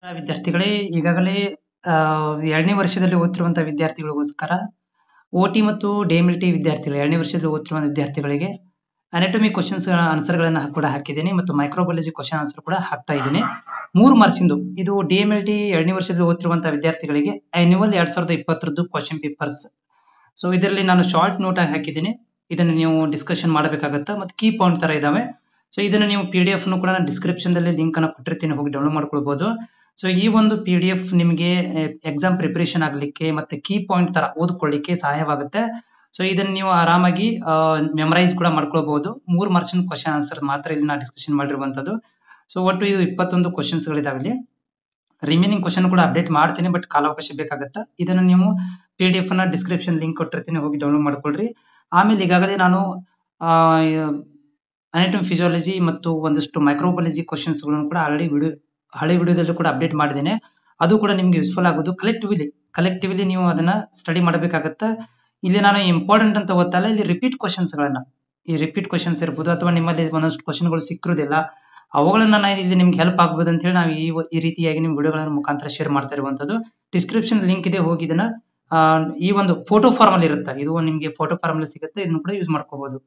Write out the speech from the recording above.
ವಿದ್ಯಾರ್ಥಿಗಳೇ ಈಗಾಗಲೇ 2ನೇ ವರ್ಷದಲ್ಲಿ ಓದ್ತಿರುವಂತಹ ವಿದ್ಯಾರ್ಥಿಗಳಿಗೋಸ್ಕರ ಓಟಿ ಮತ್ತು ಡಿ.ಎಂ.ಎಲ್.ಟಿ ವಿದ್ಯಾರ್ಥಿಗಳು 2ನೇ ವರ್ಷದಲ್ಲಿ ಓದ್ತಿರುವ ವಿದ್ಯಾರ್ಥಿಗಳಿಗೆ ಅನಾಟಮಿ ಕ್ವೆಶ್ಚನ್ಸ್ ಆನ್ಸರ್‌ಗಳನ್ನ ಕೂಡ ಹಾಕಿದ್ದೀನಿ ಮತ್ತು ಮೈಕ್ರೋಬಯಾಲಜಿ ಕ್ವೆಶ್ಚನ್ ಆನ್ಸರ್ ಕೂಡ ಹಾಕ್ತಾ ಇದ್ದೀನಿ. 3 ಮಾರ್ಕ್ಸಿಂದು ಇದು ಡಿ.ಎಂ.ಎಲ್.ಟಿ 2ನೇ ವರ್ಷದಲ್ಲಿ ಓದ್ತಿರುವಂತಹ ವಿದ್ಯಾರ್ಥಿಗಳಿಗೆ ಆನ್ಯುವಲ್ 2020ರದ್ದು ಕ್ವೆಶ್ಚನ್ ಪೇಪರ್ಸ್. ಸೊ ಇದರಲ್ಲಿ ನಾನು ಶಾರ್ಟ್ ನೋಟ್ ಆಗಿ ಹಾಕಿದ್ದೀನಿ. ಇದನ್ನ ನೀವು ಡಿಸ್ಕಷನ್ ಮಾಡಬೇಕಾಗತ್ತಾ ಮತ್ತು ಕೀ ಪಾಯಿಂಟ್ ತರ ಇದಾವೆ. ಸೊ ಇದನ್ನ ನೀವು PDF ನು ಕೂಡ ನಾನು ಡಿಸ್ಕ್ರಿಪ್ಷನ್ ದಲ್ಲಿ ಲಿಂಕ್ ಅನ್ನು ಕೊಟ್ಟಿರ್ತೀನಿ, ಹೋಗಿ ಡೌನ್ಲೋಡ್ ಮಾಡ್ಕೊಳ್ಬಹುದು. ಸೊ ಈ ಒಂದು PDF ನಿಮಗೆ ಎಕ್ಸಾಮ್ ಪ್ರಿಪರೇಷನ್ ಆಗ್ಲಿಕ್ಕೆ ಮತ್ತೆ ಕೀ ಪಾಯಿಂಟ್ ತರ ಓದ್ಕೊಳ್ಳಿಕ್ಕೆ ಸಹಾಯವಾಗುತ್ತೆ. ಸೊ ಇದನ್ನ ನೀವು ಆರಾಮಾಗಿ ಮೆಮರೈಸ್ ಕೂಡ ಮಾಡ್ಕೊಳ್ಬಹುದು. 3 ಮಾರ್ಕ್ಸಿನ ಕ್ವೆಶ್ಚನ್ ಆನ್ಸರ್ ಮಾತ್ರ ಇಲ್ಲಿ ನಾನು ಡಿಸ್ಕಷನ್ ಮಾಡಿರುವಂತದ್ದು. ಸೊ ಒಟ್ಟು ಇದು 21 ಕ್ವೆಶ್ಚನ್ಸ್ ಗಳಿದಾವೆ ಇಲ್ಲಿ. ರಿಮೈನಿಂಗ್ ಕ್ವೆಶ್ಚನ್ ಕೂಡ ಅಪ್ಡೇಟ್ ಮಾಡ್ತೀನಿ, ಬಟ್ ಕಾಲಾವಕಾಶ ಬೇಕಾಗುತ್ತೆ. ಇದನ್ನ ನೀವು PDF ನ ಡಿಸ್ಕ್ರಿಪ್ಷನ್ ಲಿಂಕ್ ಕೊಟ್ಟಿರ್ತೀನಿ, ಹೋಗಿ ಡೌನ್ಲೋಡ್ ಮಾಡ್ಕೊಳ್ರಿ. ಆಮೇಲೆ ಈಗಾಗಲೇ ನಾನು ಅನಾಟಮಿ ಫಿಸಿಯಾಲಜಿ ಮತ್ತು ಒಂದಷ್ಟು ಮೈಕ್ರೋಬಯಾಲಜಿ ಕ್ವೆಶ್ಚನ್ಸ್ ಗಳನ್ನು ಕೂಡ ಆಲ್ರೆಡಿ ಹಳೆ ವಿಡಿಯೋದಲ್ಲೂ ಕೂಡ ಅಪ್ಡೇಟ್ ಮಾಡಿದ್ದೇನೆ. ಅದು ಕೂಡ ನಿಮ್ಗೆ ಯೂಸ್ಫುಲ್ ಆಗೋದು. ಕಲೆಕ್ಟಿವ್ಲಿ ನೀವು ಅದನ್ನ ಸ್ಟಡಿ ಮಾಡಬೇಕಾಗತ್ತೆ. ಇಲ್ಲಿ ನಾನು ಇಂಪಾರ್ಟೆಂಟ್ ಅಂತ ಓದ್ತಲ್ಲ, ಇಲ್ಲಿ ರಿಪೀಟ್ ಕ್ವೆಶ್ಚನ್ಸ್ ಗಳನ್ನ, ಈ ರಿಪೀಟ್ ಕ್ವೆಶ್ಚನ್ಸ್ ಇರ್ಬೋದು ಅಥವಾ ನಿಮ್ಮಲ್ಲಿ ಒಂದಷ್ಟು ಕ್ವೆಶ್ಚನ್ ಗಳು ಸಿಕ್ಕಿರೋದಿಲ್ಲ, ಅವುಗಳನ್ನ ನಾನು ಇಲ್ಲಿ ನಿಮ್ಗೆ ಹೆಲ್ಪ್ ಆಗ್ಬೋದು ಅಂತ ಹೇಳಿ ನಾವು ಈ ರೀತಿಯಾಗಿ ನಿಮ್ ವಿಡಿಯೋಗಳ ಮುಖಾಂತರ ಶೇರ್ ಮಾಡ್ತಾ ಇರುವಂತದ್ದು. ಡಿಸ್ಕ್ರಿಪ್ಷನ್ ಲಿಂಕ್ ಇದೆ, ಹೋಗಿ ಇದನ್ನ ಈ ಒಂದು ಫೋಟೋ ಫಾರ್ಮ್ ಅಲ್ಲಿ ಇರುತ್ತೆ, ಇದು ನಿಮ್ಗೆ ಫೋಟೋ ಫಾರ್ಮ್ ಅಲ್ಲಿ ಸಿಗುತ್ತೆ, ಇದನ್ನು ಕೂಡ ಯೂಸ್ ಮಾಡ್ಕೋಬಹುದು.